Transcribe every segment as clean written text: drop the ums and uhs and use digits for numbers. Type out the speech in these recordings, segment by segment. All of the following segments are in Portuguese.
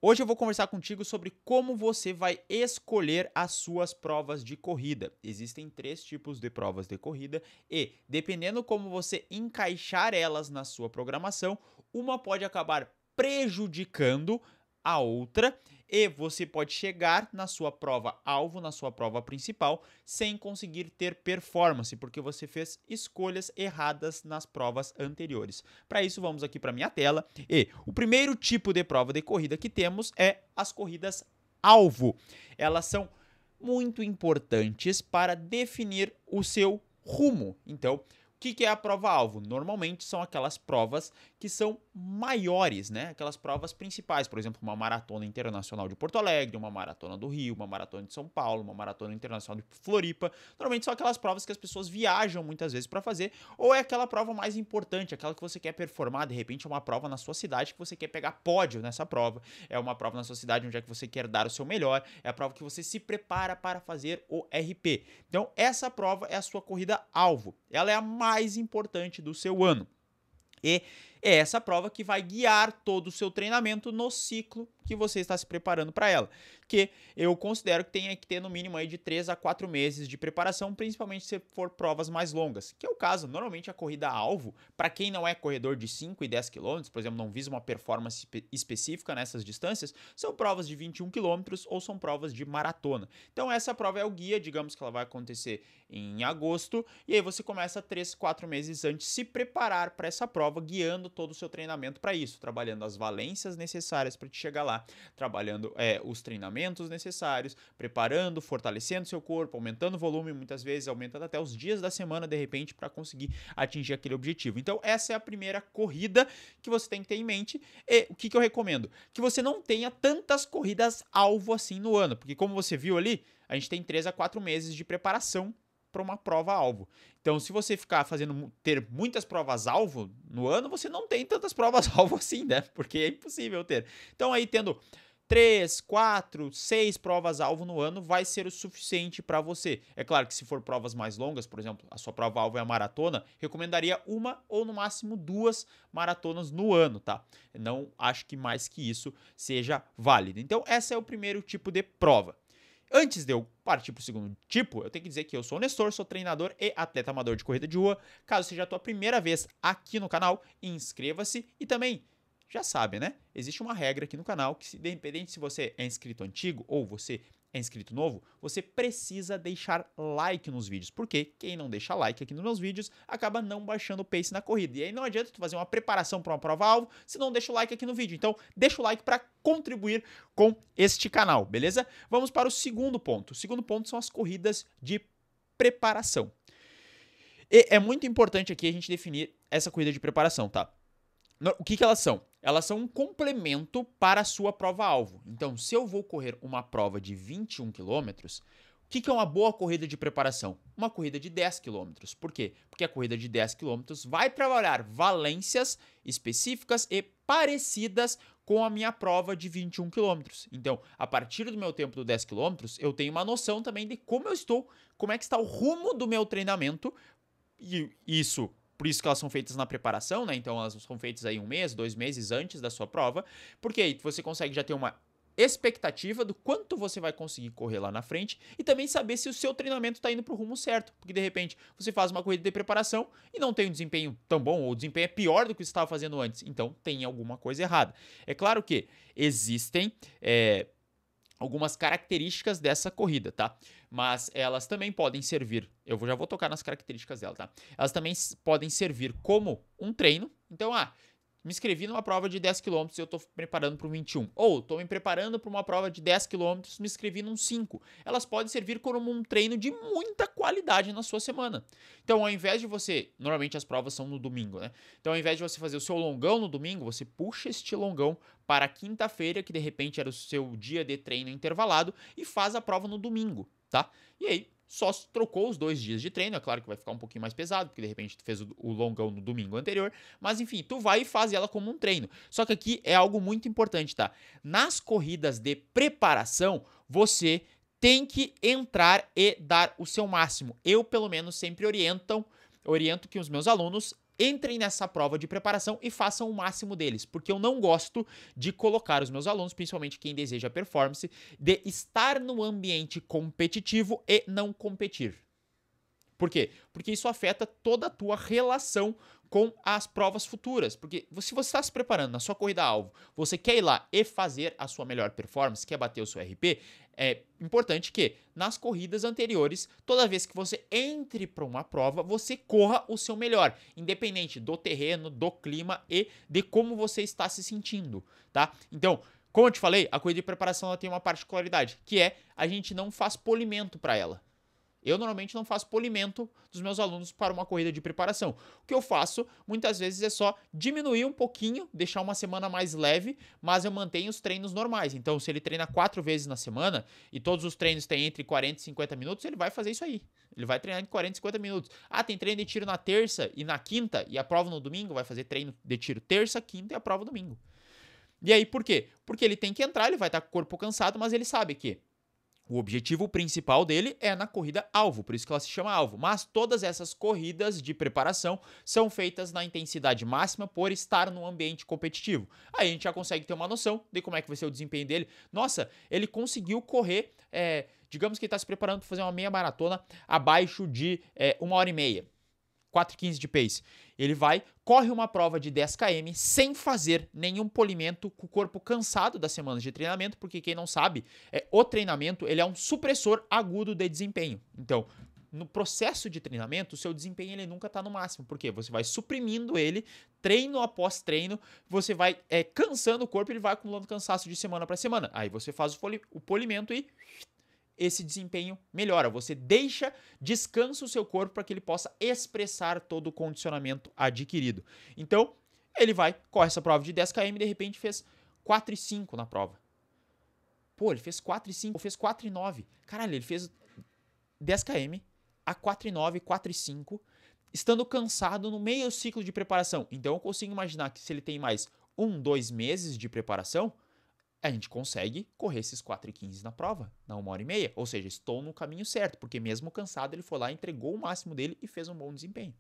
Hoje eu vou conversar contigo sobre como você vai escolher as suas provas de corrida. Existem 3 tipos de provas de corrida e, dependendo como você encaixar elas na sua programação, uma pode acabar prejudicando a outra e você pode chegar na sua prova alvo, na sua prova principal, sem conseguir ter performance, porque você fez escolhas erradas nas provas anteriores. Para isso, vamos aqui para minha tela e o primeiro tipo de prova de corrida que temos é as corridas alvo. Elas são muito importantes para definir o seu rumo. Então, o que é a prova-alvo? Normalmente são aquelas provas que são maiores, né? Aquelas provas principais, por exemplo, uma maratona internacional de Porto Alegre, uma maratona do Rio, uma maratona de São Paulo, uma maratona internacional de Floripa. Normalmente são aquelas provas que as pessoas viajam muitas vezes para fazer, ou é aquela prova mais importante, aquela que você quer performar, de repente é uma prova na sua cidade que você quer pegar pódio nessa prova, é uma prova na sua cidade onde é que você quer dar o seu melhor, é a prova que você se prepara para fazer o RP. Então, essa prova é a sua corrida-alvo. Ela é a mais importante do seu ano. E é essa prova que vai guiar todo o seu treinamento no ciclo que você está se preparando para ela. Que eu considero que tem que ter no mínimo aí de 3 a 4 meses de preparação, principalmente se for provas mais longas. Que é o caso, normalmente a corrida-alvo, para quem não é corredor de 5 e 10 km, por exemplo, não visa uma performance específica nessas distâncias, são provas de 21 km ou são provas de maratona. Então essa prova é o guia, digamos que ela vai acontecer em agosto, e aí você começa 3, 4 meses antes se preparar para essa prova, guiando todo o seu treinamento para isso, trabalhando as valências necessárias para te chegar lá, trabalhando os treinamentos necessários, preparando, fortalecendo seu corpo, aumentando o volume, muitas vezes aumentando até os dias da semana de repente para conseguir atingir aquele objetivo. Então essa é a primeira corrida que você tem que ter em mente. E o que eu recomendo? Que você não tenha tantas corridas alvo assim no ano, porque como você viu ali, a gente tem 3 a 4 meses de preparação para uma prova-alvo. Então, se você ficar ter muitas provas-alvo no ano, você não tem tantas provas-alvo assim, né? Porque é impossível ter. Então, aí tendo 3, 4, 6 provas-alvo no ano vai ser o suficiente para você. É claro que se for provas mais longas, por exemplo, a sua prova-alvo é a maratona, recomendaria uma ou no máximo 2 maratonas no ano, tá? Não acho que mais que isso seja válido. Então, esse é o primeiro tipo de prova. Antes de eu partir para o segundo tipo, eu tenho que dizer que eu sou o Nestor, sou treinador e atleta amador de corrida de rua. Caso seja a tua primeira vez aqui no canal, inscreva-se e também, já sabe, né? Existe uma regra aqui no canal que, independente se você é inscrito antigo ou você é inscrito novo, você precisa deixar like nos vídeos, porque quem não deixa like aqui nos meus vídeos acaba não baixando o pace na corrida. E aí não adianta tu fazer uma preparação para uma prova-alvo se não deixa o like aqui no vídeo. Então, deixa o like para contribuir com este canal, beleza? Vamos para o segundo ponto. O segundo ponto são as corridas de preparação. E é muito importante aqui a gente definir essa corrida de preparação, tá? O que elas são? Elas são um complemento para a sua prova-alvo. Então, se eu vou correr uma prova de 21 km, o que é uma boa corrida de preparação? Uma corrida de 10 km. Por quê? Porque a corrida de 10 km vai trabalhar valências específicas e parecidas com a minha prova de 21 km. Então, a partir do meu tempo do 10 km, eu tenho uma noção também de como eu estou, como é que está o rumo do meu treinamento, e isso... Por isso que elas são feitas na preparação, né? Então elas são feitas aí 1 mês, 2 meses antes da sua prova, porque aí você consegue já ter uma expectativa do quanto você vai conseguir correr lá na frente e também saber se o seu treinamento está indo para o rumo certo, porque de repente você faz uma corrida de preparação e não tem um desempenho tão bom, ou o desempenho é pior do que você estava fazendo antes, então tem alguma coisa errada. É claro que existem algumas características dessa corrida, tá? Mas elas também podem servir, eu já vou tocar nas características dela, tá? Elas também podem servir como um treino. Então, me inscrevi numa prova de 10 km e eu tô preparando para um 21. Ou tô me preparando para uma prova de 10 km, me inscrevi num 5. Elas podem servir como um treino de muita qualidade na sua semana. Então, ao invés de você... Normalmente as provas são no domingo, né? Então, ao invés de você fazer o seu longão no domingo, você puxa este longão para quinta-feira, que de repente era o seu dia de treino intervalado, e faz a prova no domingo, tá? E aí, só trocou os 2 dias de treino, é claro que vai ficar um pouquinho mais pesado, porque de repente tu fez o longão no domingo anterior, mas enfim, tu vai e faz ela como um treino. Só que aqui é algo muito importante, tá? Nas corridas de preparação, você tem que entrar e dar o seu máximo. Eu, pelo menos, sempre oriento que os meus alunos entrem nessa prova de preparação e façam o máximo deles, porque eu não gosto de colocar os meus alunos, principalmente quem deseja performance, de estar no ambiente competitivo e não competir. Por quê? Porque isso afeta toda a tua relação com as provas futuras. Porque se você está se preparando na sua corrida-alvo, você quer ir lá e fazer a sua melhor performance, quer bater o seu RP, é importante que nas corridas anteriores, toda vez que você entre para uma prova, você corra o seu melhor, independente do terreno, do clima e de como você está se sentindo, tá? Então, como eu te falei, a corrida de preparação ela tem uma particularidade, que é a gente não faz polimento para ela. Eu normalmente não faço polimento dos meus alunos para uma corrida de preparação. O que eu faço, muitas vezes, é só diminuir um pouquinho, deixar uma semana mais leve, mas eu mantenho os treinos normais. Então, se ele treina 4 vezes na semana e todos os treinos têm entre 40 e 50 minutos, ele vai fazer isso aí. Ele vai treinar de 40 e 50 minutos. Ah, tem treino de tiro na terça e na quinta e a prova no domingo, vai fazer treino de tiro terça, quinta e a prova domingo. E aí, por quê? Porque ele tem que entrar, ele vai estar com o corpo cansado, mas ele sabe que o objetivo principal dele é na corrida-alvo, por isso que ela se chama alvo. Mas todas essas corridas de preparação são feitas na intensidade máxima por estar num ambiente competitivo. Aí a gente já consegue ter uma noção de como é que vai ser o desempenho dele. Nossa, ele conseguiu correr, digamos que ele está se preparando para fazer uma meia maratona abaixo de 1h30. 4,15 de pace. Ele vai, corre uma prova de 10 km sem fazer nenhum polimento, com o corpo cansado das semanas de treinamento, porque quem não sabe, o treinamento ele é um supressor agudo de desempenho. Então, no processo de treinamento, o seu desempenho ele nunca está no máximo, porque você vai suprimindo ele, treino após treino, você vai cansando o corpo, ele vai acumulando cansaço de semana para semana. Aí você faz o polimento e esse desempenho melhora. Você descansa o seu corpo para que ele possa expressar todo o condicionamento adquirido. Então, ele corre essa prova de 10 km e de repente fez 4,5 na prova. Pô, ele fez 4,5, fez 4,9. Caralho, ele fez 10 km a 4,9, 4,5, estando cansado no meio ciclo de preparação. Então, eu consigo imaginar que se ele tem mais 2 meses de preparação, a gente consegue correr esses 4,15 na prova, na 1h30. Ou seja, estou no caminho certo, porque mesmo cansado, ele foi lá, entregou o máximo dele e fez um bom desempenho.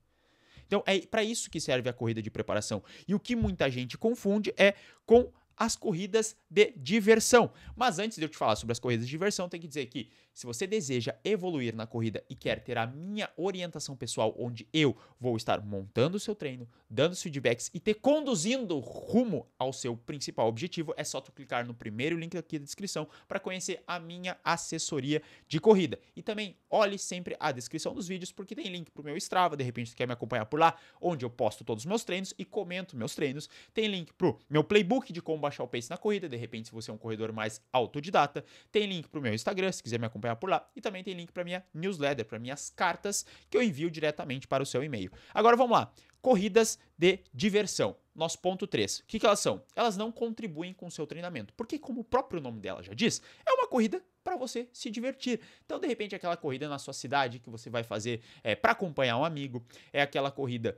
Então, é para isso que serve a corrida de preparação. E o que muita gente confunde é com as corridas de diversão. Mas antes de eu te falar sobre as corridas de diversão, tem que dizer que se você deseja evoluir na corrida e quer ter a minha orientação pessoal, onde eu vou estar montando o seu treino, dando os feedbacks e te conduzindo rumo ao seu principal objetivo, é só tu clicar no primeiro link aqui da descrição para conhecer a minha assessoria de corrida. E também olhe sempre a descrição dos vídeos, porque tem link pro meu Strava, de repente você quer me acompanhar por lá, onde eu posto todos os meus treinos e comento meus treinos. Tem link pro meu playbook de como baixar o pace na corrida, de repente se você é um corredor mais autodidata. Tem link pro meu Instagram, se quiser me acompanhar por lá. E também tem link para minha newsletter, para minhas cartas, que eu envio diretamente para o seu e-mail. Agora vamos lá. Corridas de diversão. Nosso ponto 3. O que elas são? Elas não contribuem com o seu treinamento. Porque, como o próprio nome dela já diz, é uma corrida para você se divertir. Então, de repente, aquela corrida na sua cidade que você vai fazer para acompanhar um amigo, é aquela corrida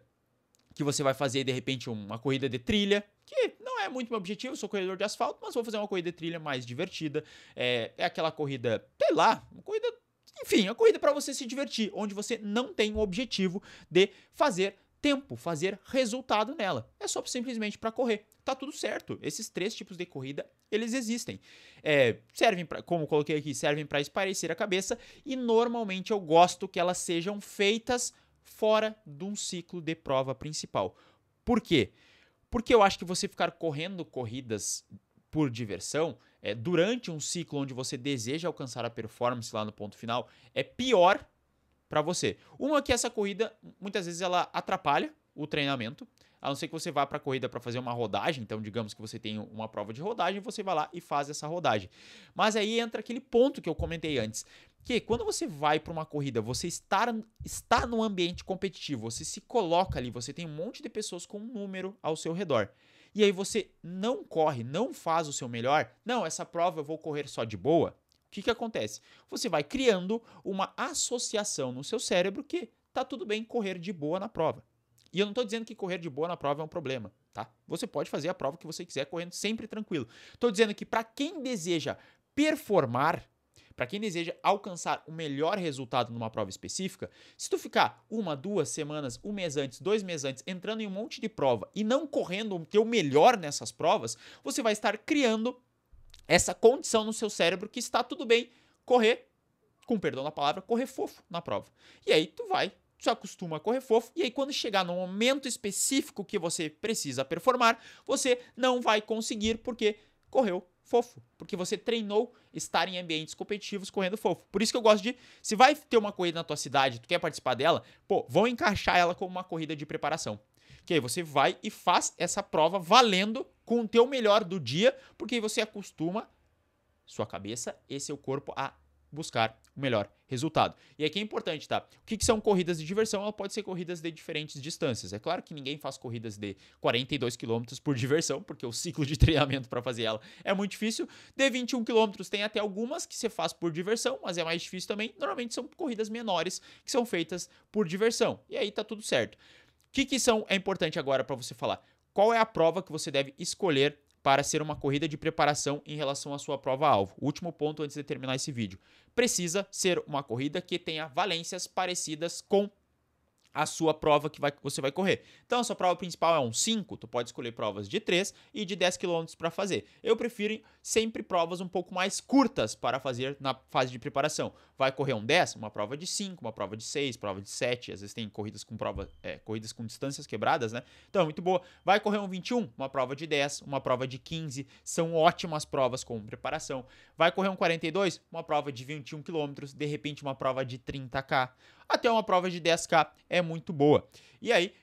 que você vai fazer, de repente, uma corrida de trilha, que não é muito meu objetivo, eu sou corredor de asfalto, mas vou fazer uma corrida de trilha mais divertida. É aquela corrida, sei lá, uma corrida, enfim, uma corrida para você se divertir, onde você não tem o objetivo de fazer tempo, fazer resultado nela. É só simplesmente para correr. Tá tudo certo. Esses 3 tipos de corrida, eles existem. Servem para, como eu coloquei aqui, servem para espairecer a cabeça e normalmente eu gosto que elas sejam feitas fora de um ciclo de prova principal. Por quê? Porque eu acho que você ficar correndo corridas por diversão, durante um ciclo onde você deseja alcançar a performance lá no ponto final, é pior para você. Uma que essa corrida, muitas vezes ela atrapalha o treinamento, a não ser que você vá para a corrida para fazer uma rodagem, então digamos que você tem uma prova de rodagem, você vai lá e faz essa rodagem. Mas aí entra aquele ponto que eu comentei antes, que quando você vai para uma corrida, você está num ambiente competitivo, você se coloca ali, você tem um monte de pessoas com um número ao seu redor. E aí você não corre, não faz o seu melhor, não, essa prova eu vou correr só de boa. O que acontece? Você vai criando uma associação no seu cérebro que tá tudo bem correr de boa na prova. E eu não estou dizendo que correr de boa na prova é um problema, tá? Você pode fazer a prova que você quiser correndo sempre tranquilo. Estou dizendo que para quem deseja performar, para quem deseja alcançar o melhor resultado numa prova específica, se tu ficar 1, 2 semanas, 1 mês antes, 2 meses antes, entrando em um monte de prova e não correndo o teu melhor nessas provas, você vai estar criando essa condição no seu cérebro que está tudo bem correr, com perdão da palavra, correr fofo na prova. E aí tu se acostuma a correr fofo, e aí quando chegar no momento específico que você precisa performar, você não vai conseguir porque correu fofo, porque você treinou estar em ambientes competitivos correndo fofo. Por isso que eu gosto de, se vai ter uma corrida na tua cidade, tu quer participar dela, vão encaixar ela como uma corrida de preparação. Que aí você vai e faz essa prova valendo com o teu melhor do dia, porque aí você acostuma sua cabeça e seu corpo a buscar o melhor resultado. E aqui é importante, tá? O que são corridas de diversão? Ela pode ser corridas de diferentes distâncias. É claro que ninguém faz corridas de 42 km por diversão, porque o ciclo de treinamento para fazer ela é muito difícil. De 21 km tem até algumas que você faz por diversão, mas é mais difícil também. Normalmente são corridas menores que são feitas por diversão. E aí tá tudo certo. O que é importante agora para você falar? Qual é a prova que você deve escolher para ser uma corrida de preparação em relação à sua prova-alvo? O último ponto antes de terminar esse vídeo. Precisa ser uma corrida que tenha valências parecidas com a sua prova que você vai correr. Então, a sua prova principal é um 5, tu pode escolher provas de 3 e de 10 km para fazer. Eu prefiro sempre provas um pouco mais curtas para fazer na fase de preparação. Vai correr um 10, uma prova de 5, uma prova de 6, prova de 7, às vezes tem corridas com corridas com distâncias quebradas, né? Então, muito boa. Vai correr um 21, uma prova de 10, uma prova de 15, são ótimas provas com preparação. Vai correr um 42, uma prova de 21 km, de repente uma prova de 30k. Até uma prova de 10k é muito boa. E aí,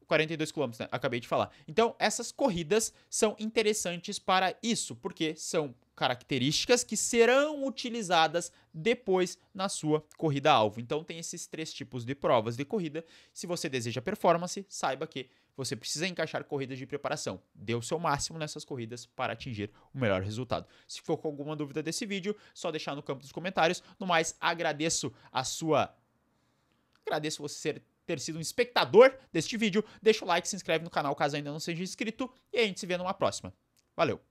42 km, né? Acabei de falar. Então, essas corridas são interessantes para isso, porque são características que serão utilizadas depois na sua corrida-alvo. Então, tem esses 3 tipos de provas de corrida. Se você deseja performance, saiba que você precisa encaixar corridas de preparação. Dê o seu máximo nessas corridas para atingir o melhor resultado. Se for com alguma dúvida desse vídeo, só deixar no campo dos comentários. No mais, agradeço você ter sido um espectador deste vídeo. Deixa o like, se inscreve no canal caso ainda não seja inscrito e a gente se vê numa próxima. Valeu!